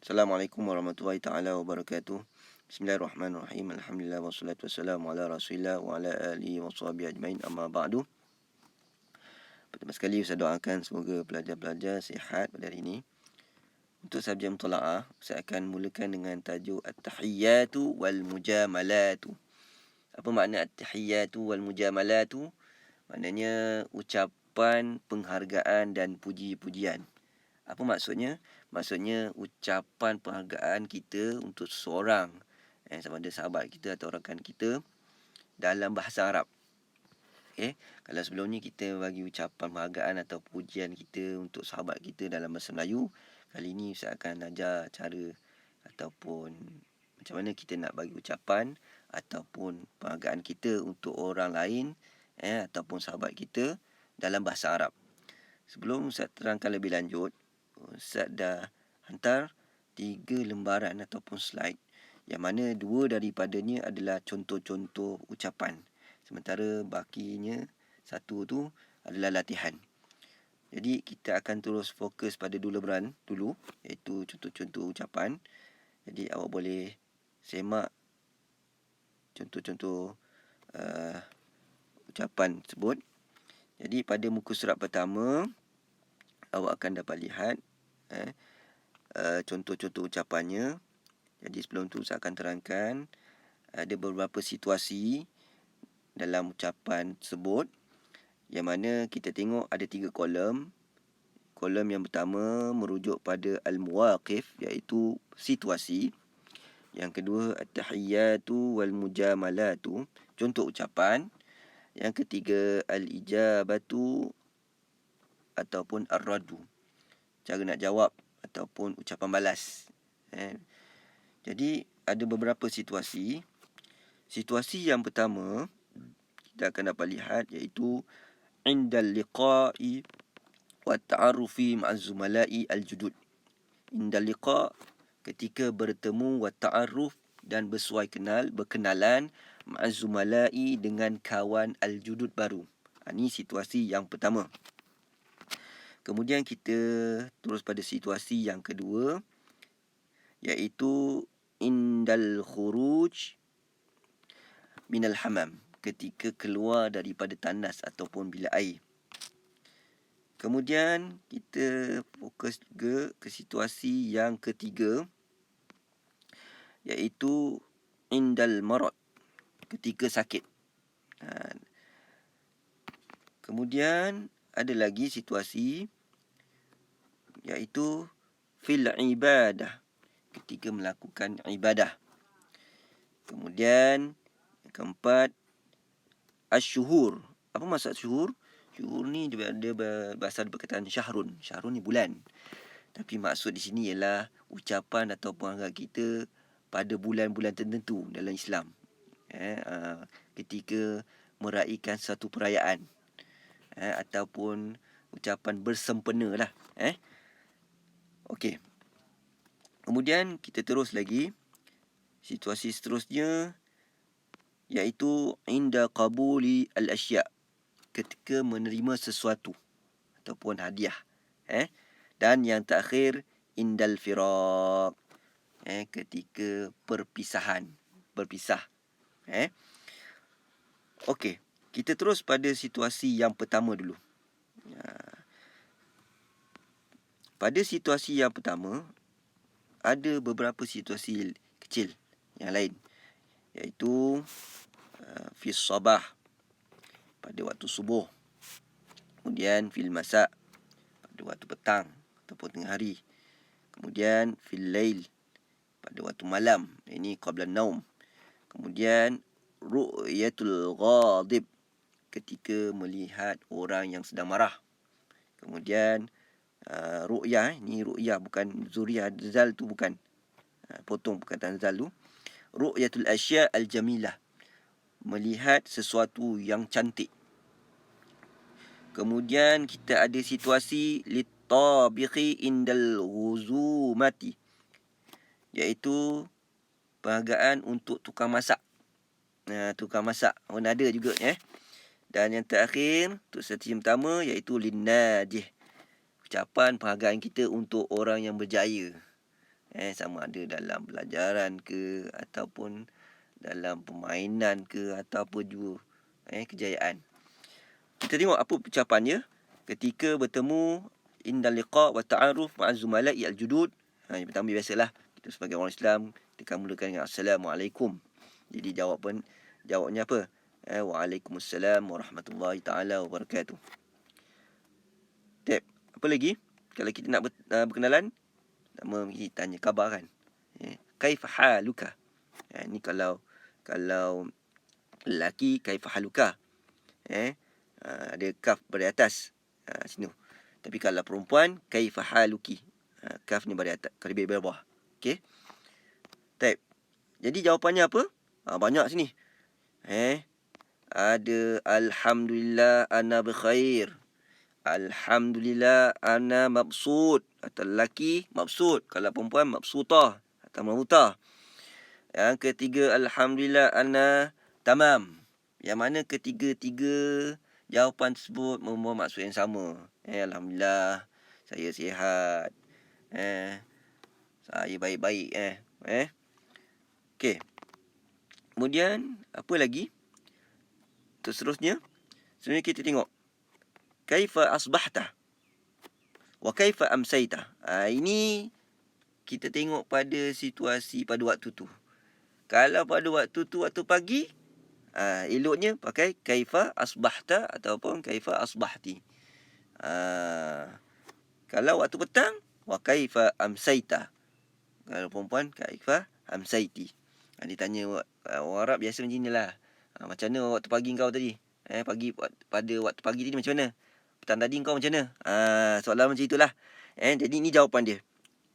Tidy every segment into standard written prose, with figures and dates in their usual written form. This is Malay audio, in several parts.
Assalamualaikum warahmatullahi taala wabarakatuh. Bismillahirrahmanirrahim. Alhamdulillah wassalatu wassalamu ala Rasulillah wa ala alihi washabihi ajmain. Amma ba'du. Pertama sekali saya doakan semoga pelajar-pelajar sihat pada hari ini. Untuk subjek mutalaah, saya akan mulakan dengan tajuk At-Tahiyyatu wal Mujamalatu. Apa makna At-Tahiyyatu wal Mujamalatu? Maknanya ucapan penghargaan dan puji-pujian. Apa maksudnya? Maksudnya ucapan penghargaan kita untuk seseorang, sama ada sahabat kita atau rakan kita dalam bahasa Arab. Okay? Kalau sebelum ni kita bagi ucapan penghargaan atau pujian kita untuk sahabat kita dalam bahasa Melayu, kali ni saya akan ajar cara ataupun macam mana kita nak bagi ucapan ataupun penghargaan kita untuk orang lain ataupun sahabat kita dalam bahasa Arab. Sebelum saya terangkan lebih lanjut, Ustaz dah hantar 3 lembaran ataupun slide yang mana 2 daripadanya adalah contoh-contoh ucapan. Sementara bakinya 1 tu adalah latihan. Jadi kita akan terus fokus pada 2 lembaran dulu, iaitu contoh-contoh ucapan. Jadi awak boleh semak contoh-contoh ucapan tersebut. Jadi pada muka surat pertama, awak akan dapat lihat contoh-contoh ucapannya. Jadi sebelum tu saya akan terangkan ada beberapa situasi dalam ucapan tersebut, yang mana kita tengok ada 3 kolom. Kolom yang pertama merujuk pada al-muwaqif, iaitu situasi. Yang kedua at-tahiyyatu wal mujamalatu, contoh ucapan. Yang ketiga al-ijabatu ataupun ar-raddu, cara nak jawab ataupun ucapan balas. Jadi ada beberapa situasi. Situasi yang pertama kita akan dapat lihat iaitu indal liqa'i wa ta'arufi ma'az zumala'i al-judud. Indal liqa', ketika bertemu, wa ta'aruf, dan berkenalan, ma'az zumala'i, dengan kawan al-judud baru. Ini situasi yang pertama. Kemudian kita terus pada situasi yang kedua, iaitu indal khuruj minal hamam, ketika keluar daripada tandas ataupun bilik air. Kemudian kita fokus juga ke situasi yang ketiga, iaitu indal marad, ketika sakit. Kemudian ada lagi situasi iaitu fil ibadah, ketika melakukan ibadah. Kemudian yang keempat asyuhur. Apa maksud syuhur? Syuhur ni dia berasal dari perkataan syahrun. Syahrun ni bulan. Tapi maksud di sini ialah ucapan atau penghargaan kita pada bulan-bulan tertentu dalam Islam. Ketika meraihkan satu perayaan ataupun ucapan bersempena lah. Okey. Kemudian kita terus lagi. Situasi seterusnya iaitu inda qabuli al-asya', ketika menerima sesuatu ataupun hadiah. Dan yang terakhir indal firaq, ketika berpisah. Okey, kita terus pada situasi yang pertama dulu. Pada situasi yang pertama ada beberapa situasi kecil yang lain, iaitu fis sabah, pada waktu subuh. Kemudian fil masa', pada waktu petang ataupun tengah hari. Kemudian fil lail, pada waktu malam, ini qabla naum. Kemudian ru'yatul ghadib, ketika melihat orang yang sedang marah. Kemudian ru'yah, ini ru'yah bukan zuriyah, zal tu bukan. Potong perkataan zal tu. Ru'yatul asya' al-jamilah, melihat sesuatu yang cantik. Kemudian kita ada situasi lit-tabiqi indal ghuzumati, iaitu penghargaan untuk tukang masak. Tukang masak pun ada juga. Dan yang terakhir, untuk situasi yang pertama, iaitu lin-najih, ucapan penghargaan kita untuk orang yang berjaya. Sama ada dalam pelajaran ke, ataupun dalam permainan ke, atau apa jua kejayaan. Kita tengok apa ucapannya ketika bertemu indal liqa wa ta'aruf ma'az zumala'i al-judud. Yang pertama biasalah, kita sebagai orang Islam, kita akan mulakan dengan Assalamualaikum. Jadi jawabnya apa? Waalaikumsalam warahmatullahi taala wabarakatuh. Apa lagi? Kalau kita nak berkenalan, nama kita tanya khabar kan. Kaifa haluka? Ni kalau lelaki, kaifa haluka. Ada kaf pada atas sini. Tapi kalau perempuan, kaifa haluki. Kaf ni pada atas, kalau lebih bawah. Okey. Jadi jawapannya apa? Banyak sini. Ada alhamdulillah ana bikhair. Alhamdulillah ana mabsut. Atau lelaki mabsut. Kalau perempuan mabsutah atau mabutah. Yang ketiga, alhamdulillah ana tamam. Yang mana ketiga-tiga jawapan tersebut membawa maksud yang sama. Alhamdulillah saya sihat. Saya baik-baik. Okey. Kemudian apa lagi? Seterusnya kita tengok kaifa asbahta wa kaifa amsayta. Ini kita tengok pada situasi pada waktu tu. Kalau pada waktu tu, waktu pagi, eloknya pakai kaifa asbahta ataupun kaifa asbahti. Kalau waktu petang, wa kaifa amsayta. Kalau perempuan, kaifa amsayti. Dia tanya orang Arab biasa macam inilah. Macam mana waktu pagi kau tadi? Pada waktu pagi tadi macam mana? Petang tadi kau macam mana? Soalan macam itulah. Jadi ni jawapan dia.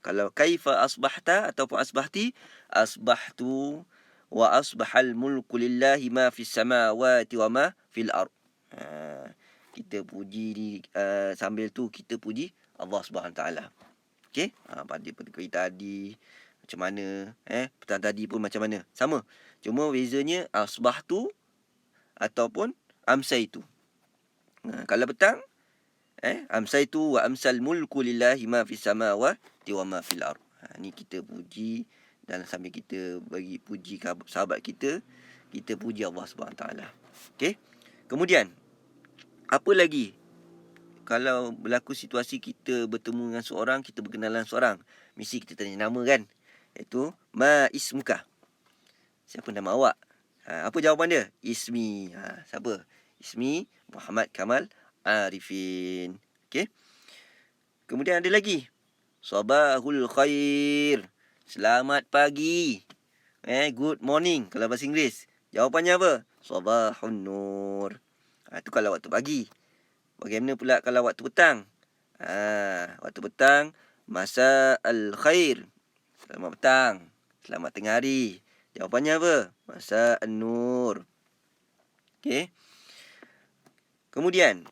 Kalau kaifa asbahta ataupun asbahti, asbahtu wa asbahal mulku lillahi ma fis samawati wa ma fil ard. Kita puji sambil tu kita puji Allah Subhanahu taala. Okey? Pada pagi tadi macam mana? Petang tadi pun macam mana? Sama. Cuma bezanya asbahtu ataupun amsaitu. Kalau petang, amsaitu wa amsal mulku lillahi ma fis samawati wa ma fil ard. Ni kita puji, dan sambil kita bagi puji sahabat kita puji Allah Subhanahu taala. Okey? Kemudian apa lagi? Kalau berlaku situasi kita bertemu dengan seorang, kita berkenalan seorang, mesti kita tanya nama kan? Iaitu ma ismuka. Siapa nama awak? Apa jawapan dia? Ismi. Siapa? Ismi Muhammad Kamal Arifin. Okey. Kemudian ada lagi. Sabahul khair. Selamat pagi. Good morning kalau bahasa Inggeris. Jawapannya apa? Sabahun nur. Itu kalau waktu pagi. Bagaimana pula kalau waktu petang? Waktu petang, masa al-khair. Selamat petang. Selamat tengah hari. Jawapannya apa? Masa an-nur. Okey. Kemudian,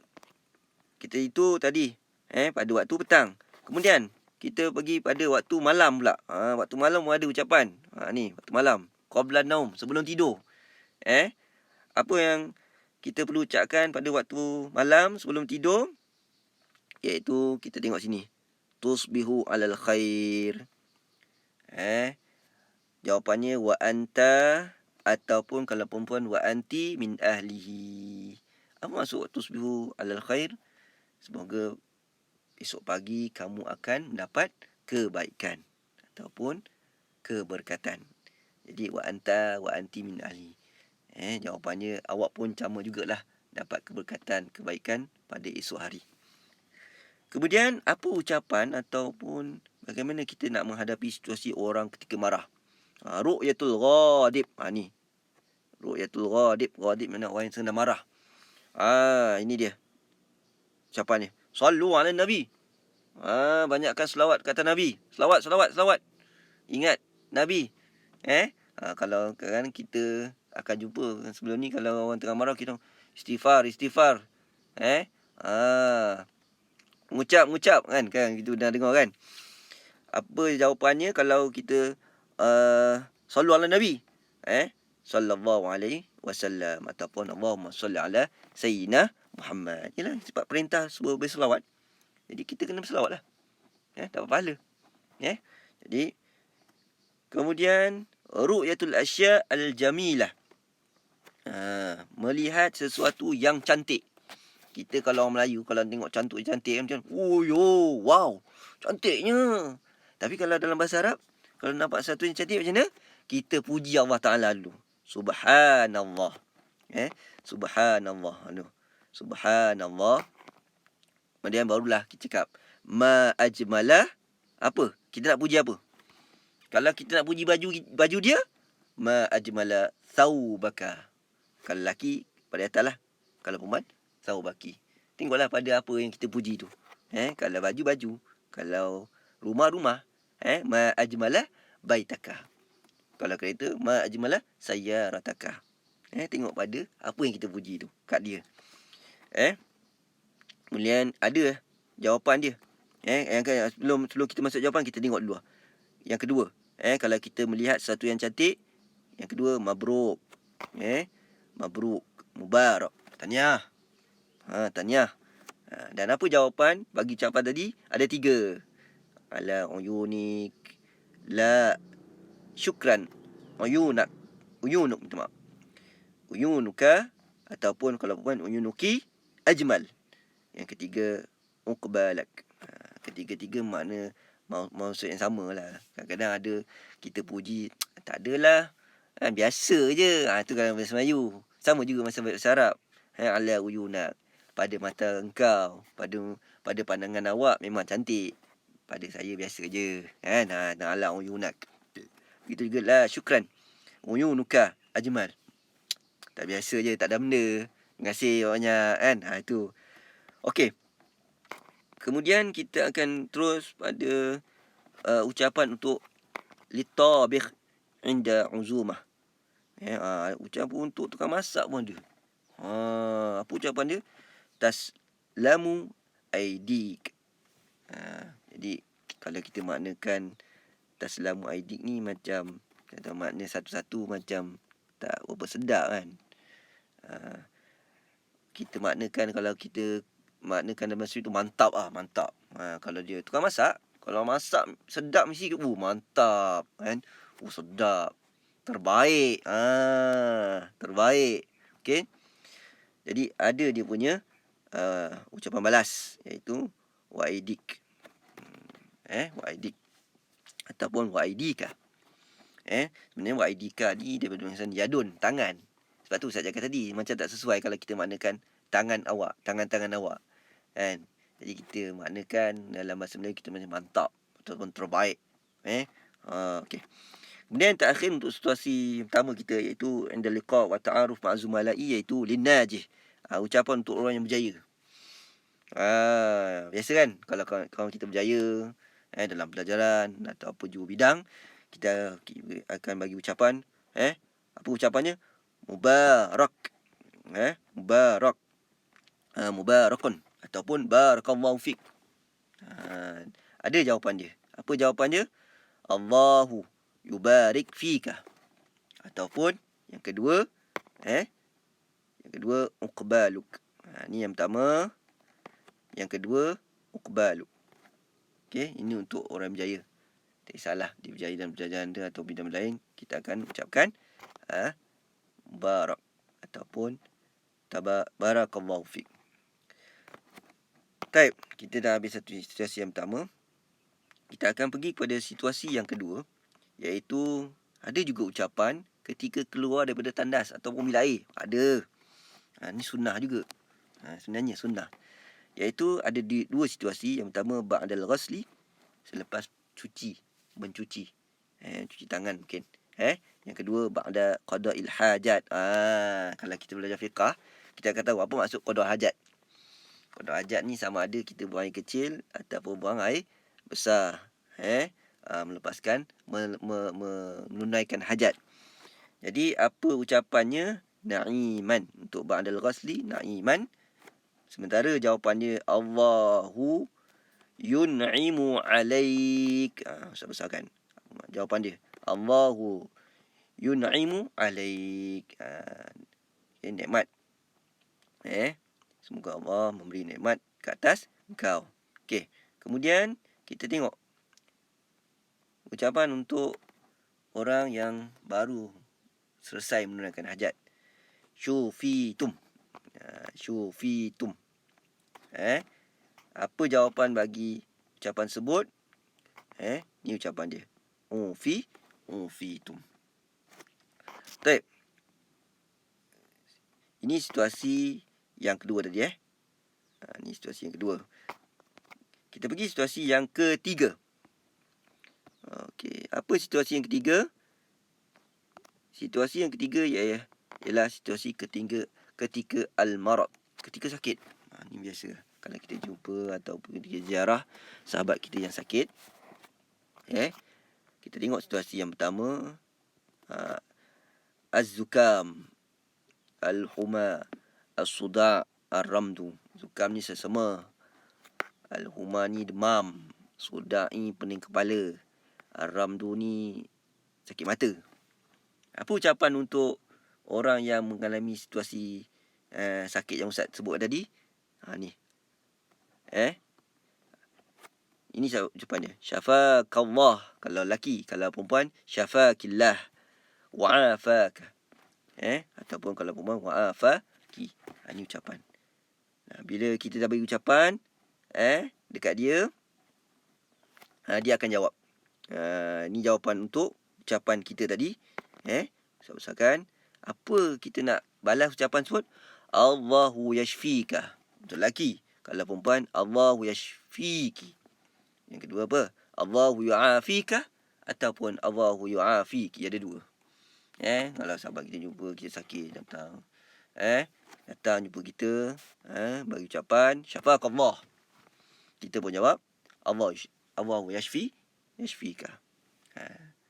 kita itu tadi pada waktu petang. Kemudian, kita pergi pada waktu malam pula. Waktu malam ada ucapan. Ni, waktu malam. Qabla naum, sebelum tidur. Apa yang kita perlu ucapkan pada waktu malam sebelum tidur? Iaitu kita tengok sini. Tusbihu alal khair. Jawapannya wa anta, ataupun kalau perempuan wa anti min ahlihi. Apa maksud tusbihu alal khair? Semoga esok pagi kamu akan mendapat kebaikan ataupun keberkatan. Jadi wa anta wa anti min ahli. Jawapannya awak pun sama jugalah dapat keberkatan, kebaikan pada esok hari. Kemudian apa ucapan ataupun bagaimana kita nak menghadapi situasi orang ketika marah? Ru'yatul ghadib. Ni. Ru'yatul ghadib. Ghadib mana orang yang sedang marah. Ini dia ucapannya. Sallu ala Nabi. Banyakkan selawat kata Nabi. Selawat. Ingat Nabi. Kalau kan kita akan jumpa sebelum ni, kalau orang tengah marah kita istighfar. Mengucap kan kita dah dengar kan. Apa jawapannya kalau kita sallu ala Nabi? Sallallahu alaihi wasallam ataupun Allahumma salli ala sayyidina Muhammad. Ialah sifat perintah sebuah berselawat. Jadi kita kena berselawat lah. Dapat pahala. Jadi Kemudian ru'yatul asya' al-jamilah. Melihat sesuatu yang cantik. Kita kalau orang Melayu, kalau tengok cantik macam, oh yo, wow, cantiknya. Tapi kalau dalam bahasa Arab, kalau nampak sesuatu yang cantik macam mana? Kita puji Allah Ta'ala dulu. Subhanallah. Subhanallah. Subhanallah. Kemudian barulah kita cakap, ma ajmalah. Apa? Kita nak puji apa? Kalau kita nak puji baju dia, ma ajmala thawbaka. Kalau lelaki, pada atas lah. Kalau perempuan, thawbaki. Tengoklah pada apa yang kita puji tu. Kalau baju. Kalau rumah. Ma ajmala baitaka. Kalau kereta, ma ajmala sayyarataka. Tengok pada apa yang kita puji tu kat dia. Kemudian ada jawapan dia. Sebelum kita masuk jawapan, kita tengok dulu. Yang kedua, kalau kita melihat sesuatu yang cantik, yang kedua, mabruk. Mabruk, mubarak. Tahniah. Tahniah. Dan apa jawapan bagi ucapan tadi? Ada 3. Ala uyunik, la syukran, uyunuk, minta maaf. Uyunuka, ataupun kalau perempuan, uyunuki ajmal. Yang ketiga, uqbalak. Ketiga-tiga makna maksud yang sama lah. Kadang-kadang ada kita puji, tak adalah, biasa je. Itu kalau bahasa Melayu. Sama juga bahasa Arab. Ala uyunak, pada mata engkau, pada pandangan awak memang cantik. Pada saya biasa je. Ala uyunak. Begitu juga lah syukran, uyunuka ajmal. Tak biasa je, tak ada benda. Terima kasih banyak kan. Itu. Okey. Kemudian kita akan terus pada ucapan untuk litabikh inda uzumah. Ucapan untuk tukang masak pun ada. Apa ucapan dia? Taslamu aidik. Jadi kalau kita maknakan taslamu aidik ni macam kata makna satu-satu macam tak berapa sedap kan. Kita maknakan, kalau kita maknakan dalam bahasa itu mantap mantap. Kalau dia tukang masak, kalau masak sedap mesti mantap kan. Sedap. Terbaik. Terbaik. Okey. Jadi ada dia punya ucapan balas, iaitu waidik. Waidik ataupun waidika. Sebenarnya waidika ni daripada tulisan yadun, tangan. Sebab tu saya cakap tadi macam tak sesuai kalau kita maknakan tangan awak, tangan-tangan awak. Kan? Jadi kita maknakan dalam bahasa Melayu kita macam mantap ataupun terbaik. Okey. Kemudian terakhir untuk situasi pertama kita, iaitu inda liqa wa ta'aruf ma'zumalai, iaitu linnajih. Ucapan untuk orang yang berjaya. Biasa kan kalau kawan kita berjaya dalam pelajaran atau apa jua bidang, kita akan bagi ucapan. Apa ucapannya? Mubarak. Mubarak. Mubarakun ataupun barakallahu fik. Ada jawapan dia. Apa jawapan dia? Allahu yubarik fika. Ataupun yang kedua, uqbaluk. Ni yang pertama. Yang kedua, uqbaluk. Okey, ini untuk orang berjaya. Tak kisahlah dia berjaya dalam pelajaran dia atau bidang lain, kita akan ucapkan mubarak ataupun barakallahu fik. Baik, kita dah habis satu situasi yang pertama. Kita akan pergi kepada situasi yang kedua, iaitu ada juga ucapan ketika keluar daripada tandas ataupun bilik air. Ada. Ni sunnah juga. Sebenarnya sunnah. Iaitu ada dua situasi. Yang pertama, ba'dal ghasli, selepas mencuci. Cuci tangan mungkin. Yang kedua, ba'da qada'il hajat. Kalau kita belajar fiqah, kita akan tahu apa maksud qada' hajat. Qada' hajat ni sama ada kita buang air kecil ataupun buang air besar. Melepaskan, menunaikan hajat. Jadi apa ucapannya? Na'iman. Untuk ba'dal ghasli, na'iman. Sementara jawapannya Allahu yun'imu alaik. Besar-besarkan jawapan dia. Allahu yun'imu alaik. Nikmat. Semoga Allah memberi nikmat ke atas engkau. Okey. Kemudian kita tengok ucapan untuk orang yang baru selesai menunaikan hajat. Syufitum. Syufitum. Apa jawapan bagi ucapan sebut? Ni ucapan dia. Ufitum. Baik. Ini situasi yang kedua tadi. Ini situasi yang kedua. Kita pergi situasi yang ketiga. Okey, apa situasi yang ketiga? Situasi yang ketiga ialah situasi ketika al-marad, ketika sakit. Ini biasa kalau kita jumpa ataupun kita ziarah sahabat kita yang sakit. Kita tengok situasi yang pertama. Az-zukam, al-huma, as-suda', ar-ramdu. Zukam ni sesama. Al-huma ni demam. Suda' ni pening kepala. Ar-ramdu ni sakit mata. Apa ucapan untuk orang yang mengalami situasi sakit yang Ustaz sebut tadi? Ni. Ini ucapan dia. Syafakallah kalau lelaki. Kalau perempuan, syafakillah. Wa'afaka. Ataupun kalau perempuan, wa'afaki. Ini ucapan. Bila kita dah bagi ucapan dekat dia, dia akan jawab. Ini jawapan untuk ucapan kita tadi. Usahakan apa kita nak balas ucapan sebut? Allahu yashfika. Untuk lelaki. Kalau perempuan, Allahu yashfiki. Yang kedua apa? Allahu yu'afika ataupun Allahu yu'afiki. Ada dua. Kalau sahabat kita jumpa, kita sakit datang. Datang jumpa kita, bagi ucapan syafaqallah. Kita pun jawab Allahu yashfika.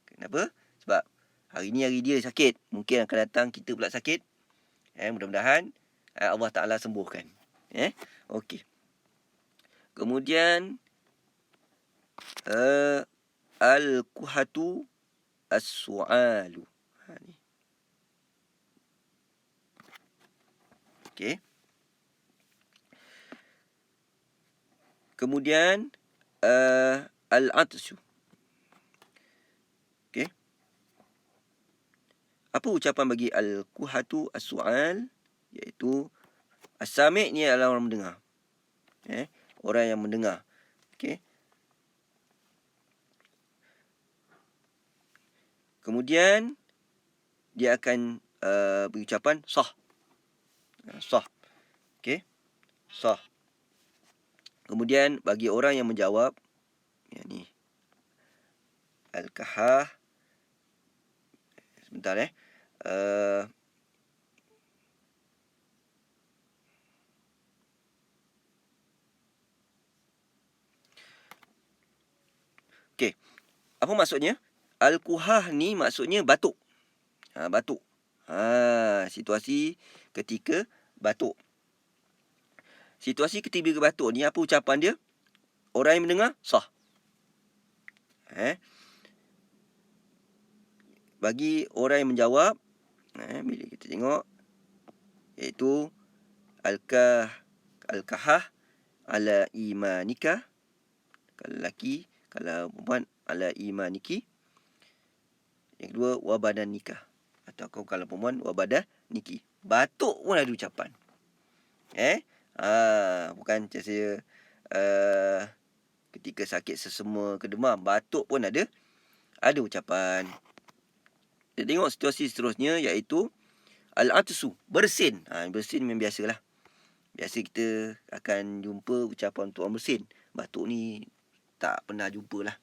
Kenapa? Sebab hari ni hari dia sakit. Mungkin akan datang kita pula sakit. Mudah-mudahan Allah Ta'ala sembuhkan. Okey. Kemudian al-kuhatu as-su'alu. Ni. Okey. Kemudian al-atsu. Okey. Apa ucapan bagi al-kuhatu as-su'al? Iaitu as-sami' ni adalah orang mendengar. Orang yang mendengar. Okey. Kemudian dia akan berucapan sah. Sah. Okey. Sah. Kemudian bagi orang yang menjawab, ni al-kahah. Sebentar Okey. Apa maksudnya? Al-kuhah ni maksudnya batuk. Batuk. Situasi ketika batuk. Situasi ketika batuk ni apa ucapan dia? Orang yang mendengar sah. Bagi orang yang menjawab, bila kita tengok, iaitu al-kahah ala imanika. Kalau lelaki, kalau perempuan ala imaniki. Yang kedua, wabadanika. Atau kalau perempuan, wabadaniki. Batuk pun ada ucapan. Bukan saya ketika sakit sesama ke demam. Batuk pun ada ucapan. Kita tengok situasi seterusnya, iaitu al-atsu, bersin. Bersin memang biasalah. Biasa kita akan jumpa ucapan untuk orang bersin. Batuk ni tak pernah jumpa lah.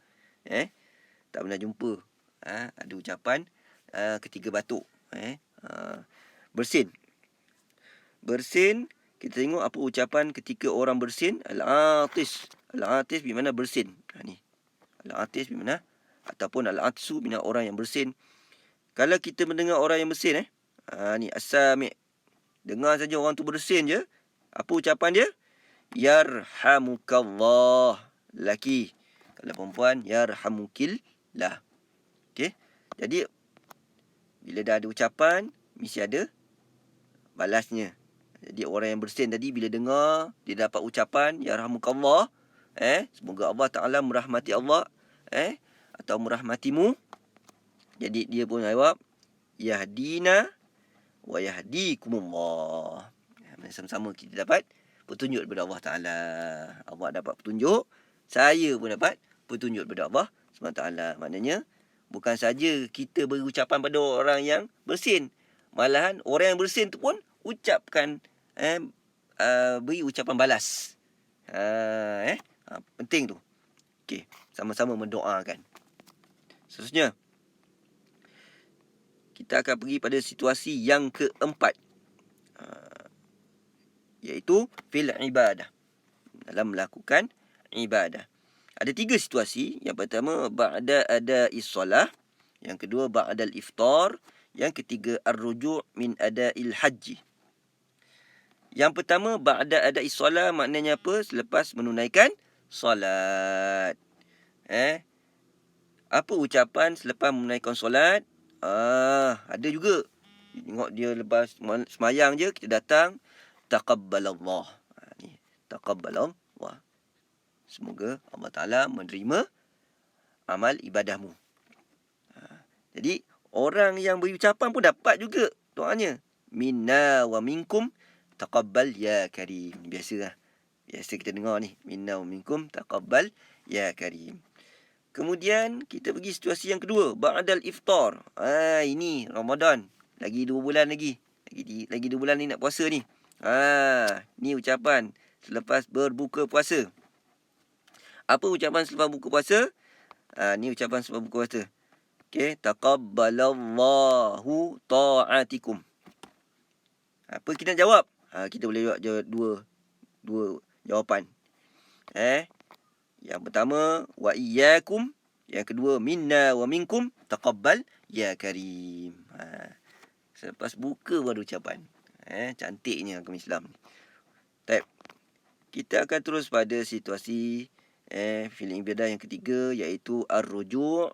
Tak pernah jumpa. Ada ucapan ketika batuk. Bersin. Bersin, kita tengok apa ucapan ketika orang bersin. Al-atis. Al-atis bermakna bersin. Ni. Al-atis bermakna ataupun al-atsu bermakna orang yang bersin. Kalau kita mendengar orang yang bersin, ni as-sami'. Dengar saja orang tu bersin je. Apa ucapan dia? Yarhamukallah. Lelaki. Kalau perempuan, yarhamukillah. Okey. Jadi bila dah ada ucapan, mesti ada balasnya. Jadi orang yang bersin tadi bila dengar, dia dapat ucapan yarhamukallah, semoga Allah Taala merahmati Allah, atau merahmatimu. Jadi dia pun jawab yahdina wa yahdikumullah. Sama-sama kita dapat petunjuk daripada Allah Ta'ala. Awak dapat petunjuk, saya pun dapat petunjuk daripada Allah SWT. Maknanya bukan saja kita beri ucapan pada orang yang bersin, malahan orang yang bersin tu pun ucapkan beri ucapan balas. Penting tu. Okey, sama-sama mendoakan. Seterusnya, kita akan pergi pada situasi yang keempat, iaitu fil ibadah, dalam melakukan ibadah. Ada 3 situasi. Yang pertama, ba'da ada'is solah. Yang kedua, ba'dal iftar. Yang ketiga, ar-ruju' min ada'il haji. Yang pertama, ba'da ada'is solah maknanya apa? Selepas menunaikan solat. Apa ucapan selepas menunaikan solat? Ada juga. Tengok dia lepas semayang je, kita datang, taqabbalallah. Ni, taqabbalallah. Semoga Allah Ta'ala menerima amal ibadahmu. Jadi, orang yang beri ucapan pun dapat juga doanya. Minna wa minkum taqabbal ya karim. Biasalah. Biasa kita dengar ni. Minna wa minkum taqabbal ya karim. Kemudian, kita pergi situasi yang kedua. Ba'dal iftar. Ini Ramadan. Lagi 2 bulan lagi. Lagi 2 bulan ni nak puasa ni. Ni ucapan selepas berbuka puasa. Apa ucapan selepas buka puasa? Ni ucapan selepas buka puasa. Okey, taqabbalallahu ta'atikum. Apa kita nak jawab? Kita boleh jawab dua jawapan. Yang pertama, wa iyyakum. Yang kedua, minna wa minkum taqabbal ya karim. Selepas buka baru ucapan. Cantiknya agama Islam. Baik. Kita akan terus pada situasi fil ibadah yang ketiga, iaitu ar-ruju'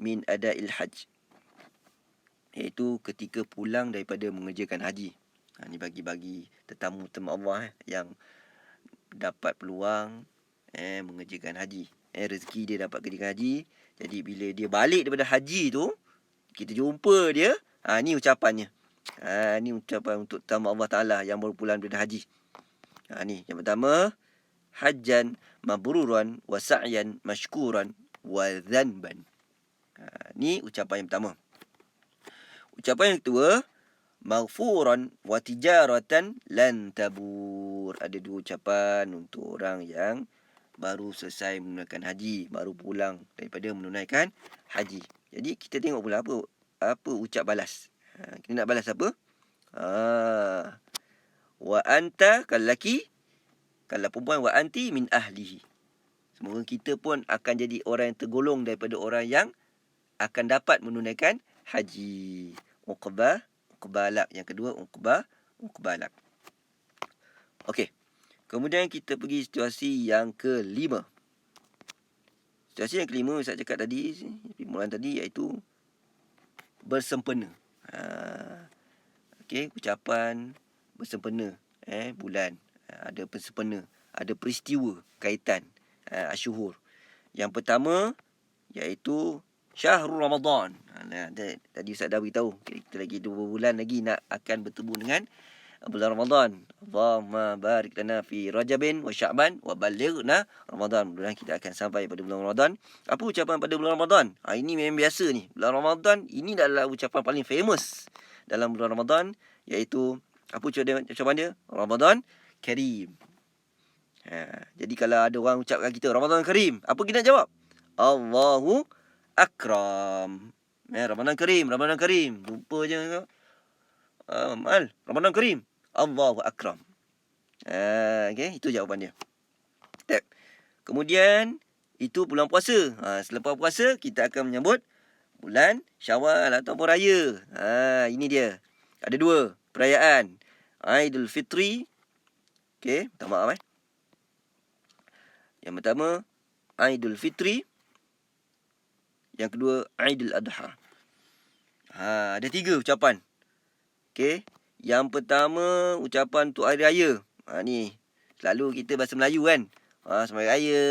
min ada'il hajj. Iaitu ketika pulang daripada mengerjakan haji. Ni bagi-bagi tetamu-tetamu Allah yang dapat peluang mengerjakan haji. Rezeki dia dapat kerjakan haji. Jadi bila dia balik daripada haji tu, kita jumpa dia. Ni ucapannya. Ni ucapan untuk tetamu Allah Ta'ala yang baru pulang daripada haji. Ni yang pertama, hajjan mabruran wa sa'yan mashkuran wa dhanban. Ni ucapan yang pertama. Ucapan yang kedua, maghfuran wa tijaratan lan tabur. Ada 2 ucapan untuk orang yang baru selesai menunaikan haji, baru pulang daripada menunaikan haji. Jadi kita tengok pula apa ucap balas. Kita nak balas apa? Wa anta kallaki, kalau perempuan, wa anti min ahlihi. Semoga kita pun akan jadi orang yang tergolong daripada orang yang akan dapat menunaikan haji. Uqbalak. Yang kedua, uqbalak. Okey. Kemudian kita pergi situasi yang kelima. Situasi yang kelima, saya cakap tadi, permulaan tadi, iaitu bersempena. Okey, ucapan bersempena. Bulan. Ada bersempena. Ada peristiwa kaitan asyuhur. Yang pertama, iaitu Syahrul Ramadan. Tadi Ustaz dah beritahu, kita lagi 2 bulan lagi nak akan bertemu dengan bulan Ramadan. Allahumma barik lana fi Rajabin wa Sya'ban wa balighna Ramadan. Mudah-mudahan kita akan sampai pada bulan Ramadan. Apa ucapan pada bulan Ramadan? Ini memang biasa ni. Bulan Ramadan ini adalah ucapan paling famous dalam bulan Ramadan, iaitu apa ucapan dia? Ramadan Karim. Jadi kalau ada orang ucapkan kita Ramadan Karim, apa kita nak jawab? Allahu Akram. Ramadan Karim. Lupa je. Ramadan Karim. Allahu Akram. Okay, itu jawapan dia. Kemudian, itu bulan puasa. Selepas puasa, kita akan menyambut bulan Syawal ataupun Raya. Ini dia. Ada 2 perayaan. Aidul Fitri. Okay, minta maaf. Yang pertama, Aidul Fitri. Yang kedua, Aidul Adha. Ada 3 ucapan. Okay. Yang pertama, ucapan untuk hari raya. Ni, selalu kita bahasa Melayu kan. Selamat raya.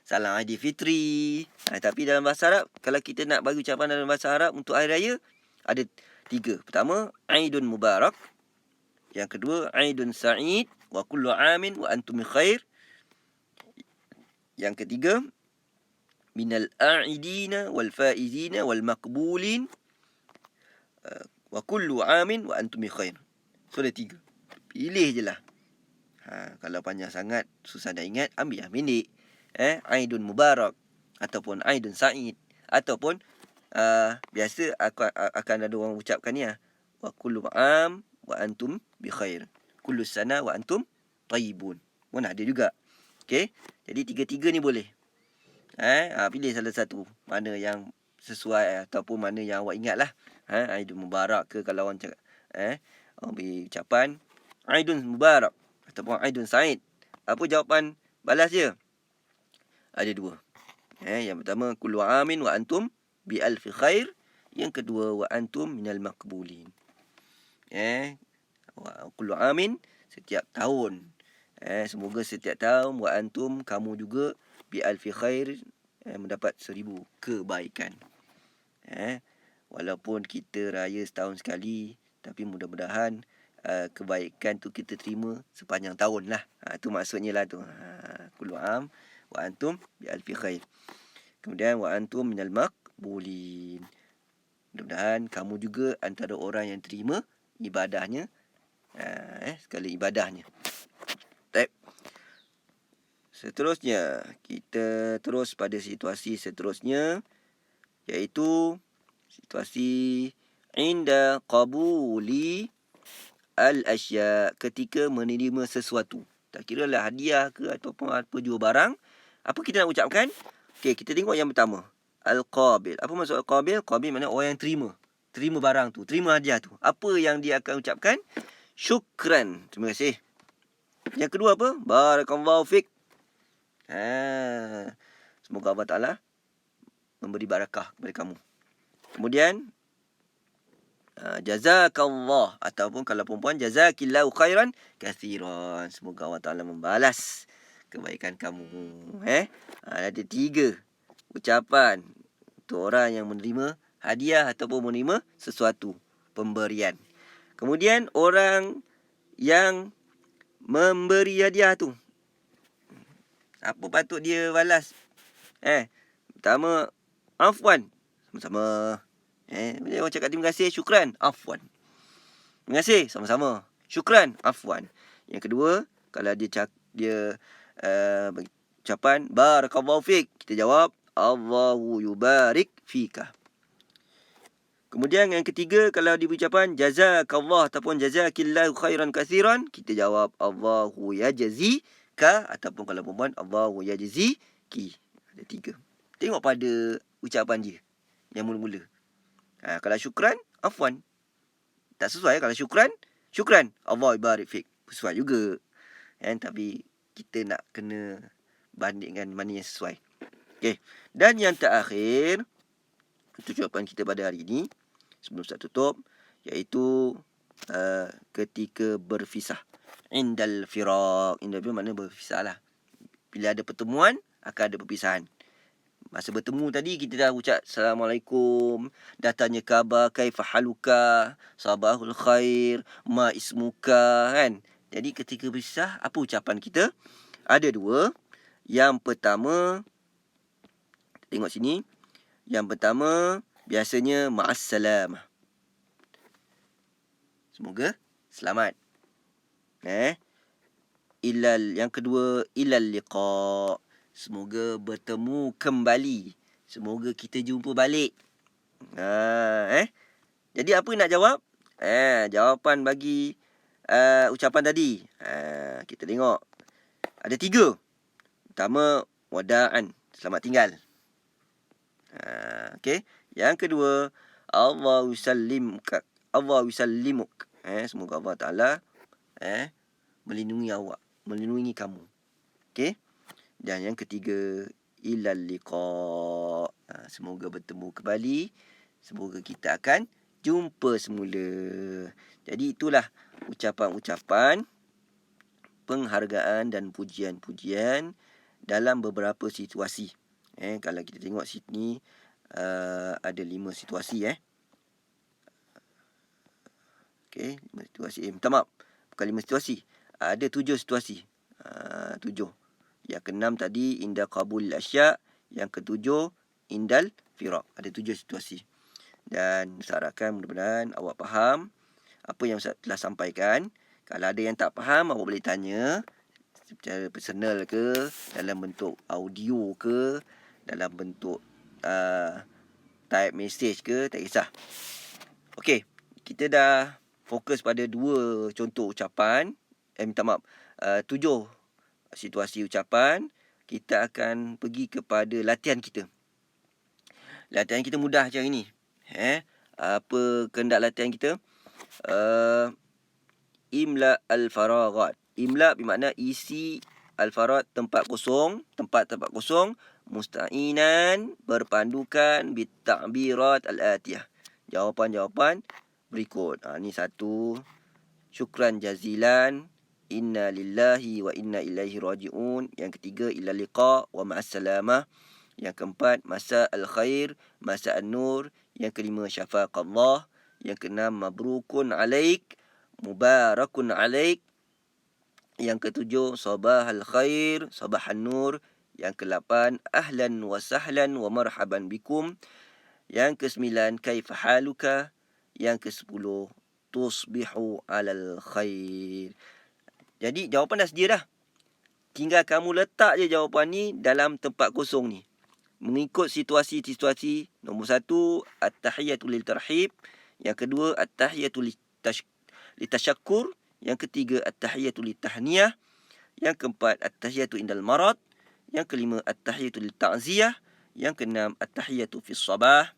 Salam Aidilfitri. Tapi dalam bahasa Arab, kalau kita nak bagi ucapan dalam bahasa Arab untuk hari raya, ada 3. Pertama, Aidun Mubarak. Yang kedua, Aidun Sa'id. Wa kullu amin wa antum khair. Yang ketiga, minal a'idina wal faizina wal maqbulin. Wa kullu amin wa antum khair. So, ada 3. Pilih je lah. Kalau panjang sangat, susah nak ingat, ambil yang pendek. Aidun Mubarak ataupun Aidun Sa'id ataupun biasa akan ada orang ucapkan ni wa kullu am wa antum bi khair, kullu sana wa antum tayyibun. Pun ada juga. Okey, jadi 3-3 ni boleh. Pilih salah satu, mana yang sesuai ataupun mana yang awak ingatlah. Aidun Mubarak ke, kalau orang cakap orang beri ucapan Aidun Mubarak ataupun Aidun Sa'id, apa jawapan balas dia? Ada 2. Yang pertama, kullu amin wa antum bi alfi khair. Yang kedua, wa antum minal maqbulin. Kullu amin, setiap tahun. Semoga setiap tahun, wa antum, kamu juga, bi alfi khair, mendapat 1000 kebaikan. Walaupun kita raya setahun sekali, tapi mudah-mudahan kebaikan tu kita terima sepanjang tahun lah. Tu maksudnya lah tu. Kullu am wa antum bi alfi khair. Kemudian wa antum minal maqbulin. Mudah-mudahan kamu juga antara orang yang terima ibadahnya, sekali ibadahnya. Baik. Seterusnya, kita terus pada situasi seterusnya, iaitu situasi inda qabuli al-asya, ketika menerima sesuatu. Tak kira lah hadiah ke ataupun apa jua barang, apa kita nak ucapkan? Okey, kita tengok yang pertama. Al-qabil. Apa maksud al-qabil? Qabil maknanya orang yang terima. Terima barang tu, terima hadiah tu. Apa yang dia akan ucapkan? Syukran. Terima kasih. Yang kedua apa? Barakallahu fik. Semoga Allah Ta'ala memberi barakah kepada kamu. Kemudian, jazakallah, ataupun kalau perempuan, jazakillahu khairan kathiran. Semoga Allah Ta'ala membalas kebaikan kamu. Ada 3 ucapan untuk orang yang menerima hadiah ataupun menerima sesuatu pemberian. Kemudian orang yang memberi hadiah tu, apa patut dia balas? Pertama, afwan. Sama-sama. Bila orang cakap terima kasih, syukran, afwan. Terima kasih, sama-sama. Syukran, afwan. Yang kedua, kalau dia ucapan barakallahu fik, kita jawab Allahu yubarik fika. Kemudian yang ketiga, kalau dia ucapan jazakallah ataupun jazakillahu khairan kathiran, kita jawab Allahu yajzika, ataupun kalau perempuan Allahu yajziki. Ada 3. Tengok pada ucapan dia yang mula-mula. Kalau syukran, afwan. Tak sesuai. Kalau syukran, Allah barik fik. Sesuai juga. Tapi kita nak kena bandingkan mana yang sesuai. Okey. Dan yang terakhir, itu jawapan kita pada hari ini, sebelum saya tutup, iaitu ketika berpisah. Indal firaq. Indal firaq maknanya berpisah lah. Bila ada pertemuan, akan ada perpisahan. Masa bertemu tadi, kita dah ucap Assalamualaikum, dah tanya khabar, kaifahaluka, sabahul khair, ma ismuka, kan? Jadi ketika berpisah, apa ucapan kita? Ada 2. Yang pertama, tengok sini. Yang pertama, biasanya ma'assalamah. Semoga selamat. Yang kedua, ilal liqa. Semoga bertemu kembali. Semoga kita jumpa balik. Jadi apa nak jawab? Jawapan bagi ucapan tadi. Kita tengok. Ada 3. Pertama, wada'an. Selamat tinggal. Okey. Yang kedua, Allahu yusallimuk. Semoga Allah Ta'ala melindungi awak, melindungi kamu. Okey. Dan yang ketiga, ilal liqa. Semoga bertemu kembali. Semoga kita akan jumpa semula. Jadi itulah ucapan-ucapan penghargaan dan pujian-pujian dalam beberapa situasi. Kalau kita tengok sini ada 5 situasi. Okey, 5 situasi. Minta maaf. Bukan 5 situasi. Ada 7 situasi. 7. Yang ke-6 tadi inda qabul asya', yang ke-7 indal firaq. Ada 7 situasi. Dan saya harapkan mudah-mudahan awak faham apa yang Ustaz telah sampaikan. Kalau ada yang tak faham, awak boleh tanya secara personal ke, dalam bentuk audio ke, dalam bentuk type message ke, tak kisah. Okey, kita dah fokus pada 2 contoh ucapan. Minta maaf, 7 situasi ucapan. Kita akan pergi kepada latihan kita. Latihan kita mudah macam ini. Apa kehendak latihan kita? Imla al-faraghat. Imla bermakna isi al-faraghat, tempat kosong, musta'inan, berpandukan bitta'birat al-atiyah. Jawapan-jawapan berikut. Ni satu. Syukran jazilan. Inna lillahi wa inna ilaihi raji'un. Yang ketiga, ila liqa wa ma'assalamah. Yang keempat, masa al-khair, masa an-nur. Yang kelima, syafaqallah. Yang keenam, mabrukun alaik, mubarakun alaik. Yang ketujuh, sabah al-khair, sabah an-nur. Yang ke-8, ahlan wa sahlan wa marhaban bikum. Yang ke-9, kaifa haluka. Yang ke-10, tusbihu alal khair. Jadi jawapan dah sedia dah. Tinggal kamu letak je jawapan ni dalam tempat kosong ni, mengikut situasi-situasi. Nombor 1, at-tahiyatu lil tarhib. Yang kedua, at-tahiyatu litashakkur. Yang ketiga, at-tahiyatu lit tahniyah. Yang keempat, at-tahiyatu indal marad. Yang kelima, at-tahiyatu lit ta'ziyah. Yang keenam, at-tahiyatu fis sabah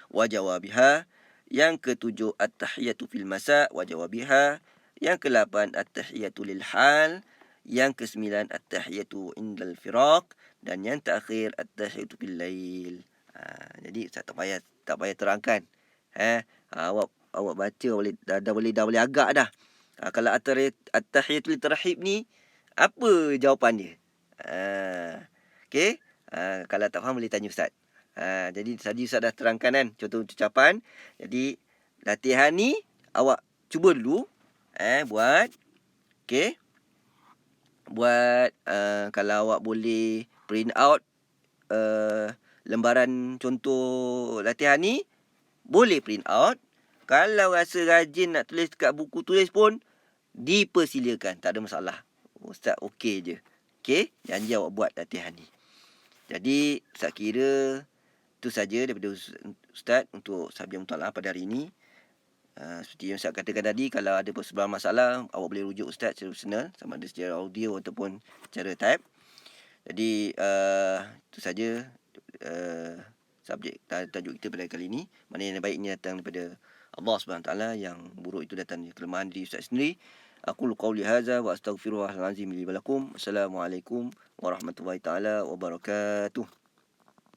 wa jawabiha. Yang ketujuh, at-tahiyatu fil masa wa jawabiha. Yang ke-8, at-tahiyatu lil hal. Yang ke-9, at-tahiyatu indal firaq. Dan yang terakhir, at-tahiyatu fil lail. Jadi saya tak payah terangkan. Awak baca dah boleh agak dah. Kalau at-tahiyatu lil tarhib ni, apa jawapan dia? Okey. Kalau tak faham boleh tanya Ustaz. Jadi tadi Ustaz dah terangkan kan contoh ucapan. Jadi latihan ni awak cuba dulu buat. Okey. Buat kalau awak boleh print out lembaran contoh latihan ni, boleh print out. Kalau rasa rajin nak tulis kat buku tulis pun dipersilakan, tak ada masalah. Ustaz okey je. Okey, janji awak buat latihan ni. Jadi Ustaz kira itu saja daripada Ustaz untuk subjek mutalaah pada hari ini. Seperti yang Ustaz katakan tadi, kalau ada sebarang masalah, awak boleh rujuk Ustaz secara personal, sama ada secara audio ataupun secara type. Jadi itu saja subjek tajuk kita pada kali ini. Mana yang baik ini datang daripada Allah SWT, yang buruk itu datang dari kelemahan diri Ustaz sendiri. Aqulu qawli hadza wa astaghfirullahal azim li wa lakum. Assalamualaikum warahmatullahi taala wabarakatuh.